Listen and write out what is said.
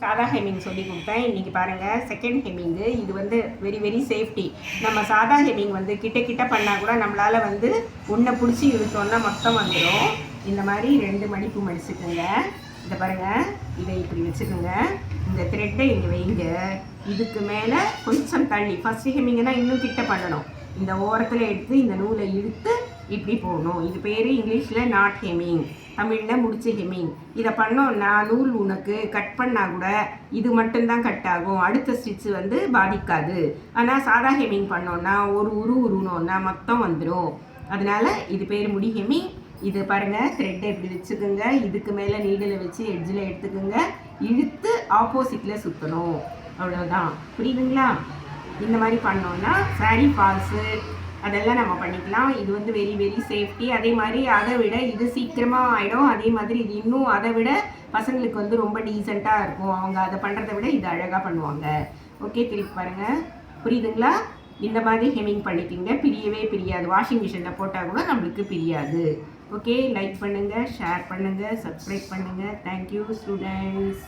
சாதா ஹெம்மிங் சொல்லி கொடுத்தேன். இன்றைக்கி பாருங்கள் செகண்ட் ஹெம்மிங்கு. இது வந்து வெரி சேஃப்டி. நம்ம சாதா ஹெம்மிங் வந்து கிட்ட பண்ணால் கூட நம்மளால் வந்து ஒன்றை பிடிச்சி இழுத்தோன்னா மொத்தம் வந்துடும். இந்த மாதிரி 2 மடிப்பு மடிச்சுக்கோங்க. இதை பாருங்கள், இதை இப்படி வச்சுக்கோங்க. இந்த த்ரெட்டை இங்கே வைங்க. இதுக்கு மேலே கொஞ்சம் தள்ளி, ஃபஸ்ட்டு ஹெம்மிங்கன்னா இன்னும் கிட்ட பண்ணணும். இந்த ஓரத்தில் எடுத்து இந்த நூலை இழுத்து இப்படி போகணும். இது பேர் இங்கிலீஷில் நாட் ஹெம்மிங், தமிழில் முடிச்ச ஹெம்மிங். இதை பண்ணோன்னா நூல் உனக்கு கட் பண்ணால் கூட இது மட்டும்தான் கட் ஆகும், அடுத்த ஸ்டிச்சு வந்து பாதிக்காது. ஆனால் சாதா ஹெம்மிங் பண்ணோன்னா ஒரு உருவுனோன்னா மொத்தம் வந்துடும். அதனால் இது பேர் முடி ஹெம்மிங். இது பாருங்கள், த்ரெட்டை இப்படி வச்சுக்கோங்க. இதுக்கு மேலே நீடில் வச்சு எட்ஜில் எடுத்துக்கோங்க. இழுத்து ஆப்போசிட்டில் சுற்றணும். அவ்வளோதான். புரியுதுங்களா? இந்த மாதிரி பண்ணோன்னா சாரீ ஃபால்ஸு அதெல்லாம் நம்ம பண்ணிக்கலாம். இது வந்து வெரி சேஃப்டி. அதே மாதிரி அதை விட இது சீக்கிரமாக ஆகிடும். அதே மாதிரி இது இன்னும் அதை விட பசங்களுக்கு வந்து ரொம்ப டீசெண்டாக இருக்கும். அவங்க அதை பண்ணுறதை விட இது அழகாக பண்ணுவாங்க. ஓகே, திருப்பி பாருங்கள். புரியுதுங்களா? இந்த மாதிரி ஹெம்மிங் பண்ணிக்கிங்க. பிரியவே பிரியாது. வாஷிங் மிஷினில் போட்டால் கூட நம்மளுக்கு பிரியாது. ஓகே, லைக் பண்ணுங்கள், ஷேர் பண்ணுங்கள், சப்ஸ்கிரைப் பண்ணுங்கள். Thank you students.